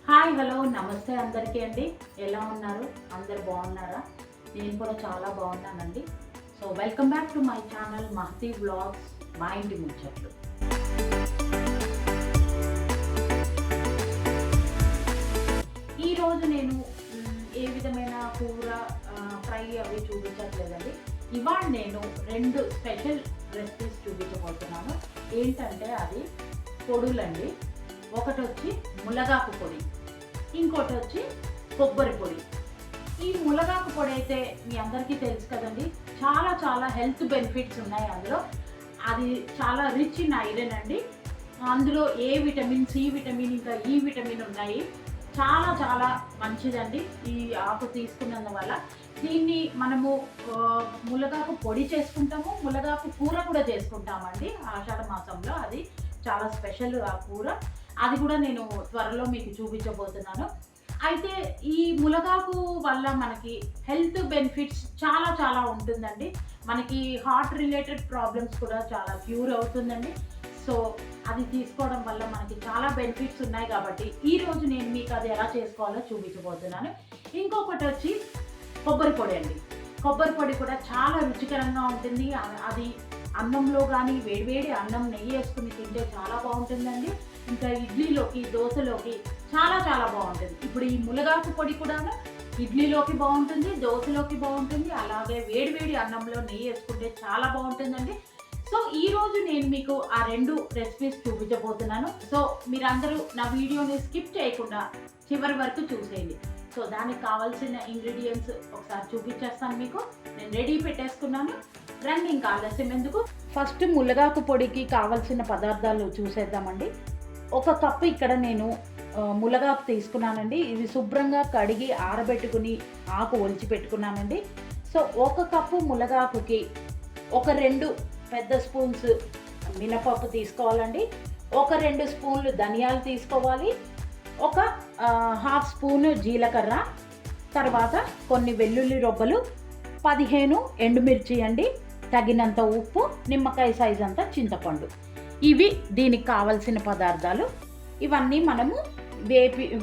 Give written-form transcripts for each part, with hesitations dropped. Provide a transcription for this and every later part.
Hi hello నమస్తే అందరికీ అండి. ఎలా ఉన్నారు? అందరు బాగున్నారా? నేను కూడా చాలా బాగున్నానండి. So welcome back to my channel Mahathi vlogs మా ఇంటి ముచ్చట్లు. ఈరోజు నేను ఏ విధమైన కూర ఫ్రై అవి చూపించట్లేదండి. ఇవాళ నేను 2 స్పెషల్ రెసిపీస్ చూపించబోతున్నాను. ఏంటంటే అది పొడులండి. ఒకటి వచ్చి ములగాకు పొడి, ఇంకోటి వచ్చి కొబ్బరి పొడి. ఈ ములగాకు పొడి అయితే మీ అందరికీ తెలుసు కదండి, చాలా చాలా హెల్త్ బెనిఫిట్స్ ఉన్నాయి అందులో. అది చాలా రిచ్ ఇన్ ఐరన్ అండి. అందులో ఏ విటమిన్, సి విటమిన్, ఇంకా ఈ విటమిన్ ఉన్నాయి. చాలా చాలా మంచిదండి ఈ ఆకు తీసుకున్నందువల్ల. దీన్ని మనము ములగాకు పొడి చేసుకుంటాము, ములగాకు కూర కూడా చేసుకుంటామండి ఆషాఢ మాసంలో. అది చాలా స్పెషల్ ఆ కూర. అది కూడా నేను త్వరలో మీకు చూపించబోతున్నాను. అయితే ఈ ములగాకు వల్ల మనకి హెల్త్ బెనిఫిట్స్ చాలా చాలా ఉంటుందండి. మనకి హార్ట్ రిలేటెడ్ ప్రాబ్లమ్స్ కూడా చాలా క్యూర్ అవుతుందండి. సో అది తీసుకోవడం వల్ల మనకి చాలా బెనిఫిట్స్ ఉన్నాయి కాబట్టి ఈరోజు నేను మీకు అది ఎలా చేసుకోవాలో చూపించబోతున్నాను. ఇంకొకటి వచ్చి కొబ్బరి పొడి అండి. కొబ్బరి పొడి కూడా చాలా రుచికరంగా ఉంటుంది. అది అన్నంలో కానీ వేడివేడి అన్నం నెయ్యి వేసుకుని తింటే చాలా బాగుంటుందండి. ఇంకా ఇడ్లీలోకి, దోశలోకి చాలా చాలా బాగుంటుంది. ఇప్పుడు ఈ ములగాకు పొడి కూడా ఇడ్లీలోకి బాగుంటుంది, దోశలోకి బాగుంటుంది, అలాగే వేడివేడి అన్నంలో నెయ్యి వేసుకుంటే చాలా బాగుంటుందండి. సో ఈరోజు నేను మీకు ఆ 2 రెసిపీస్ చూపించబోతున్నాను. సో మీరందరూ నా వీడియోని స్కిప్ చేయకుండా చివరి వరకు చూసేయండి. సో దానికి కావాల్సిన ఇంగ్రీడియంట్స్ ఒకసారి చూపించేస్తాను మీకు. నేను రెడీ పెట్టేసుకున్నాను. రండి, ఇంకా ఆలస్యం ఎందుకు. ఫస్ట్ ములగాకు పొడికి కావాల్సిన పదార్థాలు చూసేద్దామండి. 1 కప్పు ఇక్కడ నేను ములగాకు తీసుకున్నానండి. ఇది శుభ్రంగా కడిగి ఆరబెట్టుకుని ఆకు ఒలిచి పెట్టుకున్నానండి. సో 1 కప్పు ములగాకుకి 2 పెద్ద స్పూన్స్ మినపప్పు తీసుకోవాలండి. 2 స్పూన్లు ధనియాలు తీసుకోవాలి. 1/2 స్పూను జీలకర్ర, తర్వాత కొన్ని వెల్లుల్లి రొబ్బలు, 15 ఎండుమిర్చి అండి, తగినంత ఉప్పు, నిమ్మకాయ సైజ్ అంత చింతపండు. ఇవి దీనికి కావలసిన పదార్థాలు. ఇవన్నీ మనము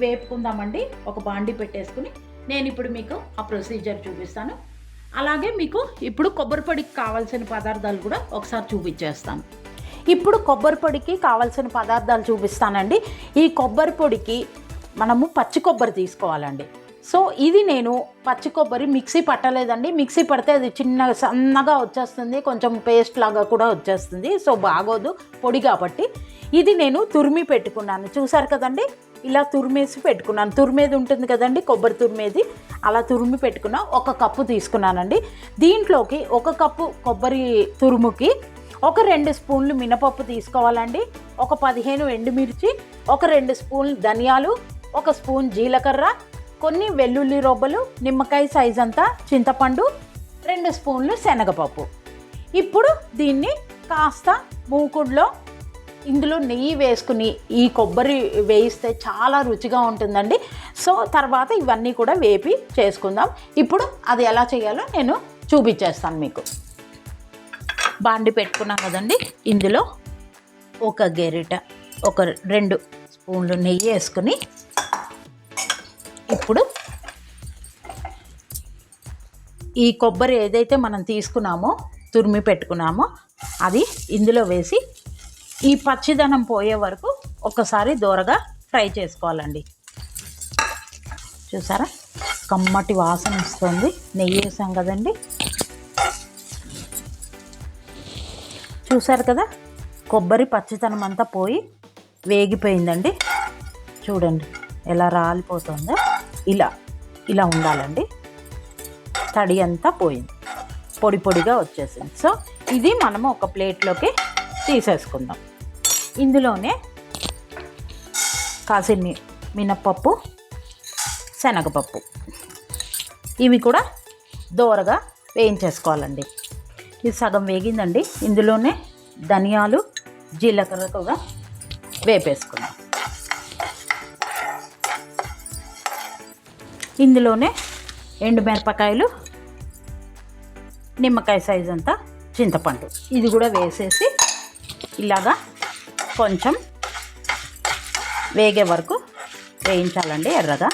వేపుకుందామండి. ఒక బాండి పెట్టేసుకుని నేను ఇప్పుడు మీకు ఆ ప్రొసీజర్ చూపిస్తాను. అలాగే మీకు ఇప్పుడు కొబ్బరి పొడికి కావాల్సిన పదార్థాలు కూడా ఒకసారి చూపించేస్తాను. ఇప్పుడు కొబ్బరి పొడికి కావాల్సిన పదార్థాలు చూపిస్తానండి. ఈ కొబ్బరి పొడికి మనము పచ్చి కొబ్బరి తీసుకోవాలండి. సో ఇది నేను పచ్చి కొబ్బరి మిక్సీ పట్టలేదండి. మిక్సీ పడితే అది చిన్నగా సన్నగా వచ్చేస్తుంది, కొంచెం పేస్ట్ లాగా కూడా వచ్చేస్తుంది. సో బాగోదు పొడి కాబట్టి. ఇది నేను తురిమి పెట్టుకున్నాను. చూసారు కదండి, ఇలా తురిమేసి పెట్టుకున్నాను. తురిమేది ఉంటుంది కదండి, కొబ్బరి తురిమేది, అలా తురిమి పెట్టుకున్నా. 1 కప్పు తీసుకున్నానండి. దీంట్లోకి 1 కప్పు కొబ్బరి తురుముకి 2 స్పూన్లు మినపప్పు తీసుకోవాలండి. 15 ఎండుమిర్చి, 2 స్పూన్లు ధనియాలు, 1 స్పూన్ జీలకర్ర, కొన్ని వెల్లుల్లి రొబ్బలు, నిమ్మకాయ సైజ్ అంతా చింతపండు, 2 స్పూన్లు శనగపప్పు. ఇప్పుడు దీన్ని కాస్త మూకుడులో ఇందులో నెయ్యి వేసుకుని ఈ కొబ్బరి వేయిస్తే చాలా రుచిగా ఉంటుందండి. సో తర్వాత ఇవన్నీ కూడా వేపి చేసుకుందాం. ఇప్పుడు అది ఎలా చేయాలో నేను చూపించేస్తాను మీకు. బాండి పెట్టుకున్నాం కదండి, ఇందులో 1 గెరిట 2 స్పూన్లు నెయ్యి వేసుకుని ఇప్పుడు ఈ కొబ్బరి ఏదైతే మనం తీసుకున్నామో, తురిమి పెట్టుకున్నామో అది ఇందులో వేసి ఈ పచ్చిదనం పోయే వరకు ఒకసారి దోరగా ఫ్రై చేసుకోవాలండి. చూసారా, కమ్మటి వాసన వస్తుంది. నెయ్యి వేసాం కదండి. చూసారు కదా, కొబ్బరి పచ్చితనం అంతా పోయి వేగిపోయిందండి. చూడండి ఎలా రాలిపోతుందో. ఇలా ఉండాలండి. తడి అంతా పోయింది, పొడి పొడిగా వచ్చేసింది. సో ఇది మనము ఒక ప్లేట్లోకి తీసేసుకుందాం. ఇందులోనే కాసిన మినప్పప్పు, శనగపప్పు ఇవి కూడా దోరగా వేయించేసుకోవాలండి. ఇది సగం వేగిందండి. ఇందులోనే ధనియాలు, జీలకర్ర కూడా వేపేసుకుందాం. ఇందులోనే ఎండుమిరపకాయలు, నిమ్మకాయ సైజ్ అంతా చింతపండు ఇది కూడా వేసేసి ఇలాగా కొంచెం వేగే వరకు వేయించాలండి ఎర్రగా.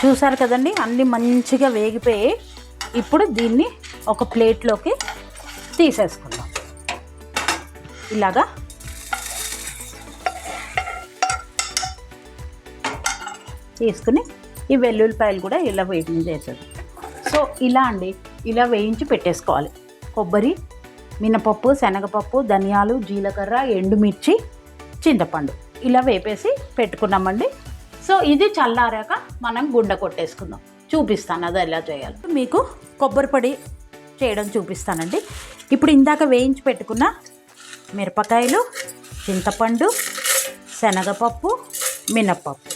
చూసారు కదండి, అన్నీ మంచిగా వేగిపోయి ఇప్పుడు దీన్ని ఒక ప్లేట్లోకి తీసేసుకుందాం. ఇలాగా తీసుకుని ఈ వెల్లుల్లిపాయలు కూడా ఇలా వేయించి వేసేది. సో ఇలా అండి, ఇలా వేయించి పెట్టేసుకోవాలి. కొబ్బరి, మినపప్పు, శనగపప్పు, ధనియాలు, జీలకర్ర, ఎండుమిర్చి, చింతపండు ఇలా వేపేసి పెట్టుకున్నామండి. సో ఇది చల్లారాక మనం గుండ కొట్టేసుకుందాం. చూపిస్తాను అది ఎలా చేయాలి. మీకు కొబ్బరి పొడి చేయడం చూపిస్తానండి. ఇప్పుడు ఇందాక వేయించి పెట్టుకున్న మిరపకాయలు, చింతపండు, శనగపప్పు, మినపప్పు,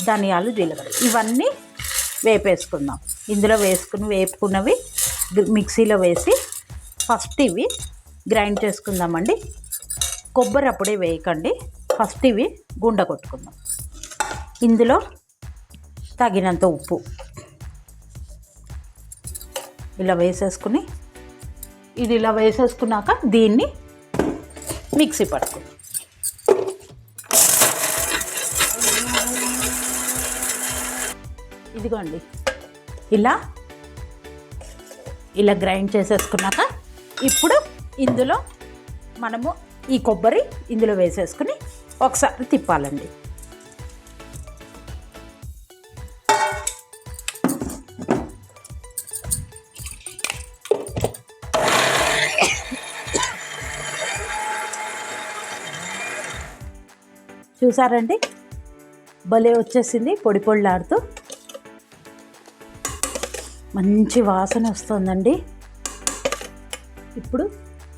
ధనియాలు, జీలకర్ర ఇవన్నీ వేపేసుకుందాం. ఇందులో వేపుకున్నవి మిక్సీలో వేసి ఫస్ట్ ఇవి గ్రైండ్ చేసుకుందామండి. కొబ్బరి అప్పుడే వేయకండి, ఫస్ట్ ఇవి గుండ కొట్టుకుందాం. ఇందులో తగినంత ఉప్పు ఇలా వేసేసుకుని, ఇది ఇలా వేసేసుకున్నాక దీన్ని మిక్సీ పట్టుకుందాం. ఇదిగోండి ఇలా గ్రైండ్ చేసేసుకున్నాక ఇప్పుడు ఇందులో మనము ఈ కొబ్బరి ఇందులో వేసేసుకుని ఒకసారి తిప్పాలండి. చూసారండి, భలే వచ్చేసింది, పొడి పొడిలాడుతూ మంచి వాసన వస్తుందండి. ఇప్పుడు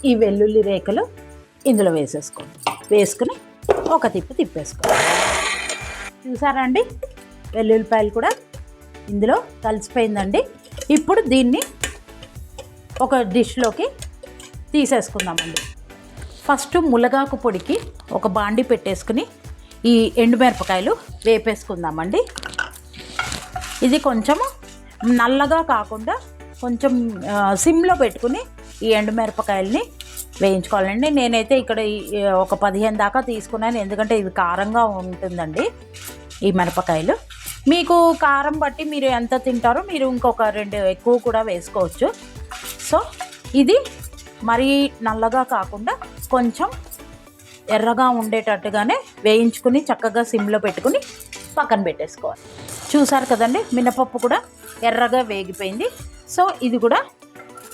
ఈ వెల్లుల్లి రేఖలు ఇందులో వేసుకుని ఒక తిప్పేసుకోండి. చూసారండి, వెల్లుల్లిపాయలు కూడా ఇందులో కలిసిపోయిందండి. ఇప్పుడు దీన్ని ఒక డిష్లోకి తీసేసుకుందామండి. ఫస్ట్ ములగాకు పొడికి ఒక బాండి పెట్టేసుకుని ఈ ఎండుమిరపకాయలు వేపేసుకుందామండి. ఇది కొంచెం నల్లగా కాకుండా కొంచెం సిమ్లో పెట్టుకుని ఈ ఎండుమిరపకాయలని వేయించుకోవాలండి. నేనైతే ఇక్కడ ఒక 15 దాకా తీసుకున్నాను, ఎందుకంటే ఇవి కారంగా ఉంటుందండి ఈ మిరపకాయలు. మీకు కారం బట్టి మీరు ఎంత తింటారో మీరు ఇంకొక 2 ఎక్కువ కూడా వేసుకోవచ్చు. సో ఇది మరీ నల్లగా కాకుండా కొంచెం ఎర్రగా ఉండేటట్టుగానే వేయించుకుని చక్కగా సిమ్లో పెట్టుకుని పక్కన పెట్టేసుకోవాలి. చూసారు కదండి, మినపప్పు కూడా ఎర్రగా వేగిపోయింది. సో ఇది కూడా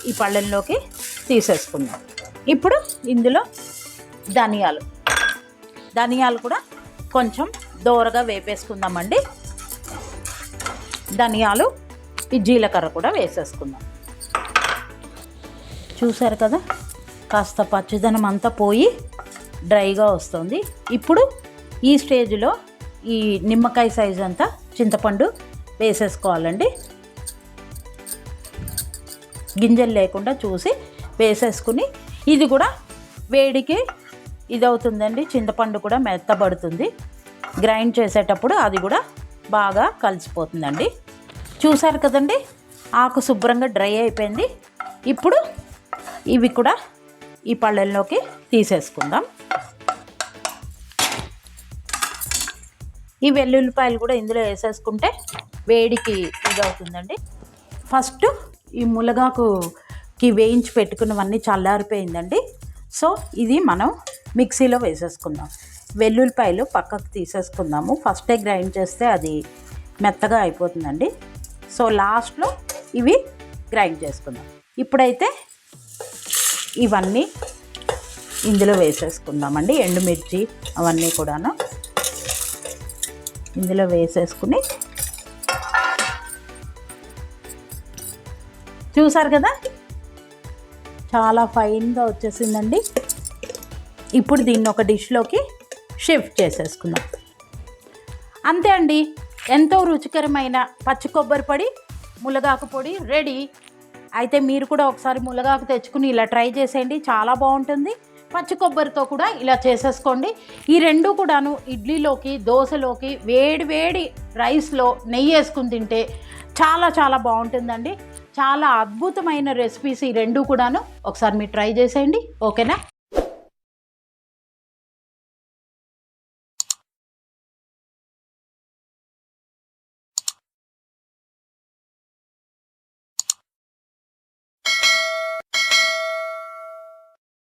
ఈ పళ్ళెంలోకి తీసేసుకుందాం. ఇప్పుడు ఇందులో ధనియాలు కూడా కొంచెం దోరగా వేపేసుకుందామండి. ధనియాలు, ఈ జీలకర్ర కూడా వేసేసుకుందాం. చూసారు కదా, కాస్త పచ్చిదనం అంతా పోయి డ్రైగా వస్తుంది. ఇప్పుడు ఈ స్టేజ్లో ఈ నిమ్మకాయ సైజు అంతా చింతపండు వేసేసుకోవాలండి. గింజలు లేకుండా చూసి వేసేసుకుని, ఇది కూడా వేడికి ఇదవుతుందండి, చింతపండు కూడా మెత్తబడుతుంది. గ్రైండ్ చేసేటప్పుడు అది కూడా బాగా కలిసిపోతుందండి. చూసారు కదండి, ఆకు శుభ్రంగా డ్రై అయిపోయింది. ఇప్పుడు ఇవి కూడా ఈ పళ్ళెల్లోకి తీసేసుకుందాం. ఈ వెల్లుల్లిపాయలు కూడా ఇందులో వేసేసుకుంటే వేడికి ఇదవుతుందండి. ఫస్ట్ ఈ ములగాకుకి వేయించి పెట్టుకున్నవన్నీ చల్లారిపోయిందండి. సో ఇది మనం మిక్సీలో వేసేసుకుందాం. వెల్లుల్లిపాయలు పక్కకు తీసేసుకుందాము. ఫస్టే గ్రైండ్ చేస్తే అది మెత్తగా అయిపోతుందండి. సో లాస్ట్లో ఇవి గ్రైండ్ చేసుకుందాం. ఇప్పుడైతే ఇవన్నీ ఇందులో వేసేసుకుందామండి. ఎండుమిర్చి అవన్నీ కూడాను ఇందులో వేసేసుకుని, చూసారు కదా చాలా ఫైన్గా వచ్చేసిందండి. ఇప్పుడు దీన్ని ఒక డిష్లోకి షిఫ్ట్ చేసేసుకుందాం. అంతే అండి, ఎంతో రుచికరమైన పచ్చి కొబ్బరి పొడి, ములగాకు పొడి రెడీ. అయితే మీరు కూడా ఒకసారి ములగాకు తెచ్చుకుని ఇలా ట్రై చేసేయండి, చాలా బాగుంటుంది. పచ్చి కొబ్బరితో కూడా ఇలా చేసేసుకోండి. ఈ రెండు కూడాను ఇడ్లీలోకి, దోశలోకి, వేడి వేడి రైస్లో నెయ్యి వేసుకుని తింటే చాలా చాలా బాగుంటుందండి. చాలా అద్భుతమైన రెసిపీస్ ఈ రెండు కూడాను. ఒకసారి మీరు ట్రై చేసేయండి, ఓకేనా?